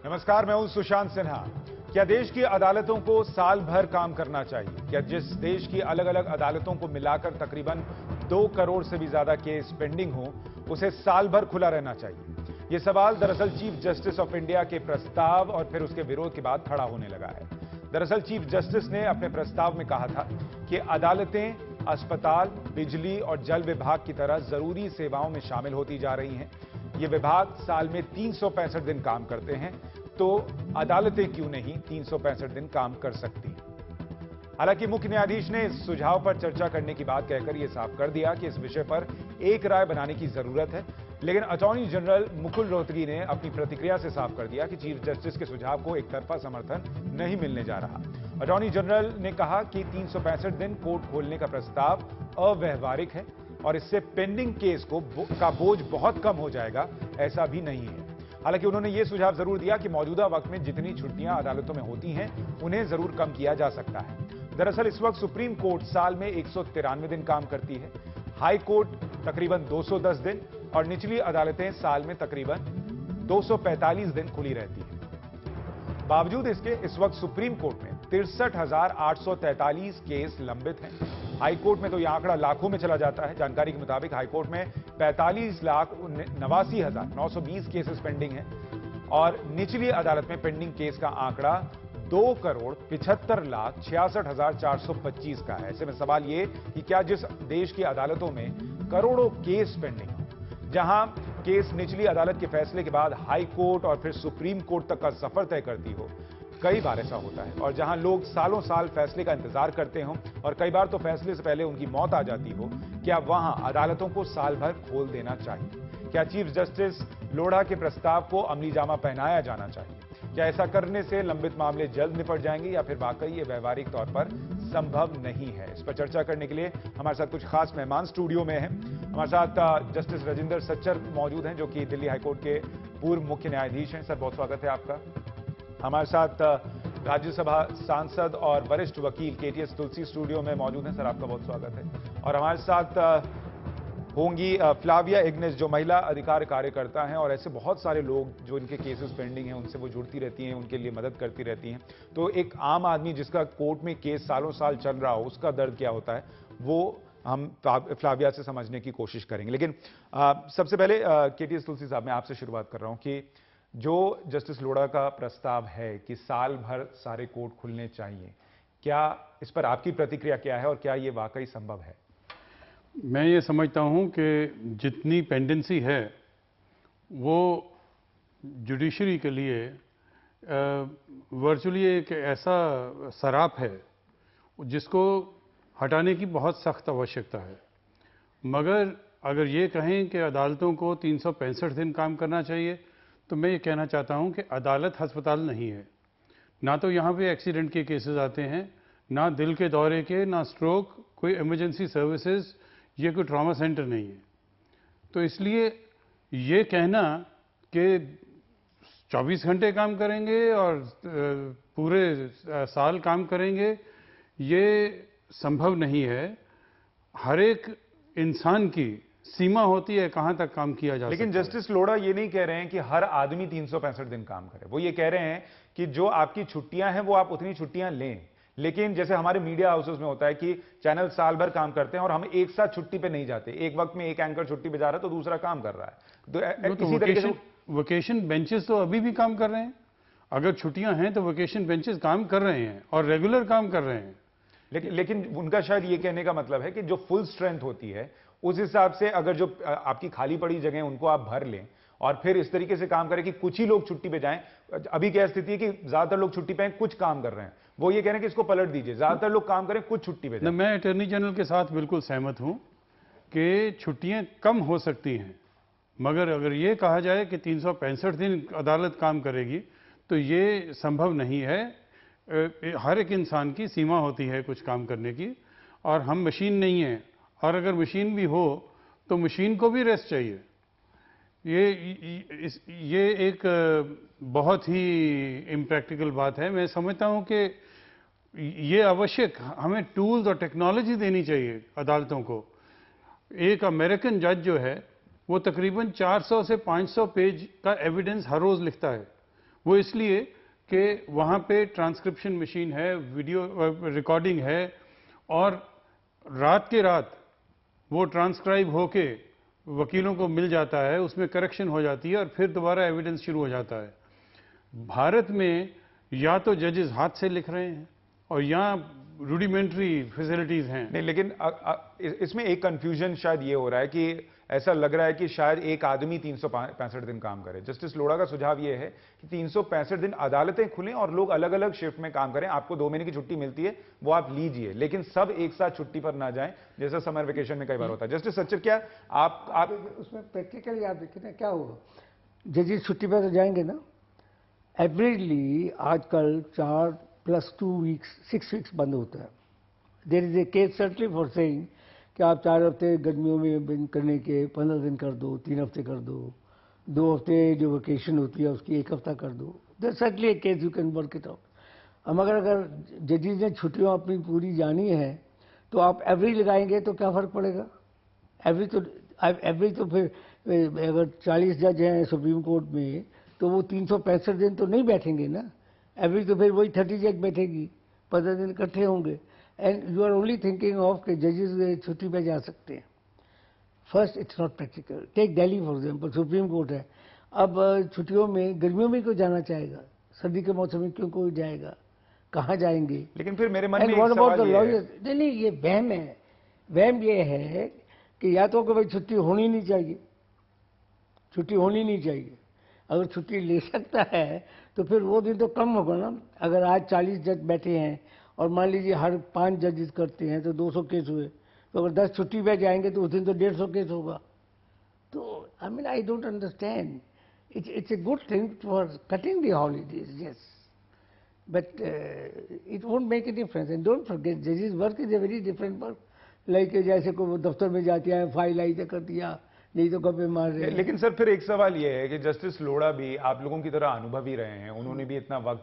नमस्कार, मैं हूं सुशांत सिन्हा। क्या देश की अदालतों को साल भर काम करना चाहिए? क्या जिस देश की अलग अलग अदालतों को मिलाकर तकरीबन 2 करोड़ से भी ज्यादा केस पेंडिंग हो, उसे साल भर खुला रहना चाहिए? यह सवाल दरअसल चीफ जस्टिस ऑफ इंडिया के प्रस्ताव और फिर उसके विरोध के बाद खड़ा होने लगा है। दरअसल चीफ जस्टिस ने अपने प्रस्ताव में कहा था कि अदालतें अस्पताल, बिजली और जल विभाग की तरह जरूरी सेवाओं में शामिल होती जा रही हैं। ये विभाग साल में 365 दिन काम करते हैं, तो अदालतें क्यों नहीं 365 दिन काम कर सकती? हालांकि मुख्य न्यायाधीश ने इस सुझाव पर चर्चा करने की बात कहकर यह साफ कर दिया कि इस विषय पर एक राय बनाने की जरूरत है। लेकिन अटॉर्नी जनरल मुकुल रोहतगी ने अपनी प्रतिक्रिया से साफ कर दिया कि चीफ जस्टिस के सुझाव को एक तरफा समर्थन नहीं मिलने जा रहा। अटॉर्नी जनरल ने कहा कि 365 दिन कोर्ट खोलने का प्रस्ताव अव्यवहारिक है और इससे पेंडिंग केस का बोझ बहुत कम हो जाएगा, ऐसा भी नहीं है। हालांकि उन्होंने यह सुझाव जरूर दिया कि मौजूदा वक्त में जितनी छुट्टियां अदालतों में होती हैं, उन्हें जरूर कम किया जा सकता है। दरअसल इस वक्त सुप्रीम कोर्ट साल में 193 दिन काम करती है, हाई कोर्ट तकरीबन 210 दिन और निचली अदालतें साल में तकरीबन 245 दिन खुली रहती हैं। बावजूद इसके इस वक्त सुप्रीम कोर्ट में 63,843 केस लंबित हैं। हाई कोर्ट में तो यह आंकड़ा लाखों में चला जाता है। जानकारी के मुताबिक हाई कोर्ट में 45,89,920 केसेस पेंडिंग हैं और निचली अदालत में पेंडिंग केस का आंकड़ा 2,75,66,425 का है। ऐसे में सवाल ये कि क्या जिस देश की अदालतों में करोड़ों केस पेंडिंग हो, जहां केस निचली अदालत के फैसले के बाद हाई कोर्ट और फिर सुप्रीम कोर्ट तक का सफर तय करती हो, कई बार ऐसा होता है, और जहां लोग सालों साल फैसले का इंतजार करते हों और कई बार तो फैसले से पहले उनकी मौत आ जाती हो, क्या वहां अदालतों को साल भर खोल देना चाहिए? क्या चीफ जस्टिस लोढ़ा के प्रस्ताव को अमली जामा पहनाया जाना चाहिए? क्या ऐसा करने से लंबित मामले जल्द निपट जाएंगे या फिर वाकई ये व्यवहारिक तौर पर संभव नहीं है? इस पर चर्चा करने के लिए हमारे साथ कुछ खास मेहमान स्टूडियो में हैं। हमारे साथ जस्टिस राजेंद्र सच्चर मौजूद हैं, जो कि दिल्ली हाईकोर्ट के पूर्व मुख्य न्यायाधीश हैं। सर, बहुत स्वागत है आपका। हमारे साथ राज्यसभा सांसद और वरिष्ठ वकील केटीएस तुलसी स्टूडियो में मौजूद हैं। सर, आपका बहुत स्वागत है। और हमारे साथ होंगी फ्लाविया इग्निस, जो महिला अधिकार कार्यकर्ता हैं और ऐसे बहुत सारे लोग जो इनके केसेस पेंडिंग हैं, उनसे वो जुड़ती रहती हैं, उनके लिए मदद करती रहती हैं। तो एक आम आदमी जिसका कोर्ट में केस सालों साल चल रहा हो, उसका दर्द क्या होता है, वो हम फ्लाविया से समझने की कोशिश करेंगे। लेकिन सबसे पहले केटीएस तुलसी साहब, मैं आपसे शुरुआत कर रहा हूं कि जो जस्टिस लोढ़ा का प्रस्ताव है कि साल भर सारे कोर्ट खुलने चाहिए, क्या इस पर आपकी प्रतिक्रिया क्या है और क्या ये वाकई संभव है? मैं ये समझता हूँ कि जितनी पेंडेंसी है वो जुडिशरी के लिए वर्चुअली एक ऐसा सराप है जिसको हटाने की बहुत सख्त आवश्यकता है। मगर अगर ये कहें कि अदालतों को 365 दिन काम करना चाहिए, तो मैं ये कहना चाहता हूँ कि अदालत अस्पताल नहीं है। ना तो यहाँ पे एक्सीडेंट के केसेस आते हैं, ना दिल के दौरे के, ना स्ट्रोक, कोई इमरजेंसी सर्विसेज, ये कोई ट्रॉमा सेंटर नहीं है। तो इसलिए ये कहना कि 24 घंटे काम करेंगे और पूरे साल काम करेंगे, ये संभव नहीं है। हर एक इंसान की सीमा होती है कहां तक काम किया जा सकता है। लेकिन जस्टिस लोढ़ा ये नहीं कह रहे हैं कि हर आदमी 365 दिन काम करे। वो ये कह रहे हैं कि जो आपकी छुट्टियां हैं वो आप उतनी छुट्टियां लें। लेकिन जैसे हमारे मीडिया हाउसेस में होता है कि चैनल साल भर काम करते हैं और हम एक साथ छुट्टी पे नहीं जाते। एक वक्त में एक एंकर छुट्टी पे जा रहा है तो दूसरा काम कर रहा है। तो इसी तरीके से वोकेशन बेंचेस तो अभी भी काम कर रहे हैं। अगर छुट्टियां हैं तो वोकेशन बेंचेस काम कर रहे हैं और रेगुलर काम कर रहे हैं। लेकिन उनका शायद ये कहने का मतलब है कि जो फुल स्ट्रेंथ होती है, उस हिसाब से अगर जो आपकी खाली पड़ी जगह उनको आप भर लें और फिर इस तरीके से काम करें कि कुछ ही लोग छुट्टी पे जाएं। अभी क्या स्थिति है कि ज्यादातर लोग छुट्टी पे हैं, कुछ काम कर रहे हैं। वो ये कह रहे हैं कि इसको पलट दीजिए, ज्यादातर लोग काम करें, कुछ छुट्टी पे जाएं। मैं अटॉर्नी जनरल के साथ बिल्कुल सहमत हूं कि छुट्टियां कम हो सकती हैं, मगर अगर ये कहा जाए कि 365 दिन अदालत काम करेगी तो ये संभव नहीं है। हर एक इंसान की सीमा होती है कुछ काम करने की, और हम मशीन नहीं हैं। और अगर मशीन भी हो तो मशीन को भी रेस्ट चाहिए। ये एक बहुत ही इम्प्रैक्टिकल बात है। मैं समझता हूं कि ये आवश्यक, हमें टूल्स और टेक्नोलॉजी देनी चाहिए अदालतों को। एक अमेरिकन जज जो है वो तकरीबन 400 से 500 पेज का एविडेंस हर रोज लिखता है। वो इसलिए कि वहाँ पे ट्रांसक्रिप्शन मशीन है, वीडियो रिकॉर्डिंग है, और रात के रात वो ट्रांसक्राइब होके वकीलों को मिल जाता है, उसमें करेक्शन हो जाती है और फिर दोबारा एविडेंस शुरू हो जाता है। भारत में या तो जजेस हाथ से लिख रहे हैं और यहाँ रूडिमेंट्री फैसिलिटीज हैं। नहीं, लेकिन इसमें एक कंफ्यूजन शायद ये हो रहा है कि ऐसा लग रहा है कि शायद एक आदमी 365 दिन काम करे। जस्टिस लोढ़ा का सुझाव ये है कि 365 दिन अदालतें खुलें और लोग अलग अलग शिफ्ट में काम करें। आपको 2 महीने की छुट्टी मिलती है, वो आप लीजिए, लेकिन सब एक साथ छुट्टी पर ना जाएं, जैसा समर वेकेशन में कई बार होता है। जस्टिस सच्चर, क्या आप उसमें प्रैक्टिकली आप देखिए ना क्या होगा, जजेस छुट्टी पर तो जाएंगे ना। एवरेजली आजकल 4+2 वीक्स 6 वीक्स बंद होता है। There is a case certainly for saying कि आप 4 हफ्ते गर्मियों में बंद करने के 15 दिन कर दो, 3 हफ्ते कर दो, 2 हफ्ते जो वेकेशन होती है उसकी 1 हफ्ता कर दो। There certainly a case you can work it out. अब अगर जजेस ने छुट्टियां अपनी पूरी जानी है तो आप एवरेज लगाएंगे तो क्या फर्क पड़ेगा? एवरेज तो फिर अगर 40 जज हैं सुप्रीम कोर्ट में तो वो 365 दिन तो नहीं बैठेंगे ना। एवरेज तो फिर वही 30 जज बैठेगी, 15 दिन इकट्ठे होंगे। And you are only thinking of कि जजेस छुट्टी पे जा सकते हैं। First, it's not practical. Take Delhi for example, supreme court है, अब छुट्टियों में गर्मियों में क्यों जाना चाहेगा? सर्दी के मौसम में क्यों कोई जाएगा? कहाँ जाएंगे? लेकिन फिर मेरे मन में And what एक about सवाल the ये है, lawyers? नहीं, ये वहम है। वहम ये है कि या तो भाई छुट्टी होनी नहीं चाहिए, छुट्टी होनी नहीं चाहिए। अगर छुट्टी ले सकता है तो फिर वो दिन तो कम होगा ना। अगर आज 40 जज बैठे हैं और मान लीजिए हर 5 जजेस करते हैं तो 200 केस हुए, तो अगर 10 छुट्टी पे जाएंगे तो उस दिन तो 150 केस होगा। तो I mean I don't understand. It's a good thing for cutting the holidays, yes, but it won't make a difference. And don't forget, judges work is a very different work. Like जैसे कोई दफ्तर में जाती है, file आई कर दिया, नहीं तो गप्पे मार रहे हैं। लेकिन सर फिर एक सवाल ये है कि जस्टिस लोढ़ा भी आप लोगों की तरह अनुभवी रहे हैं, उन्होंने भी इतना वक्त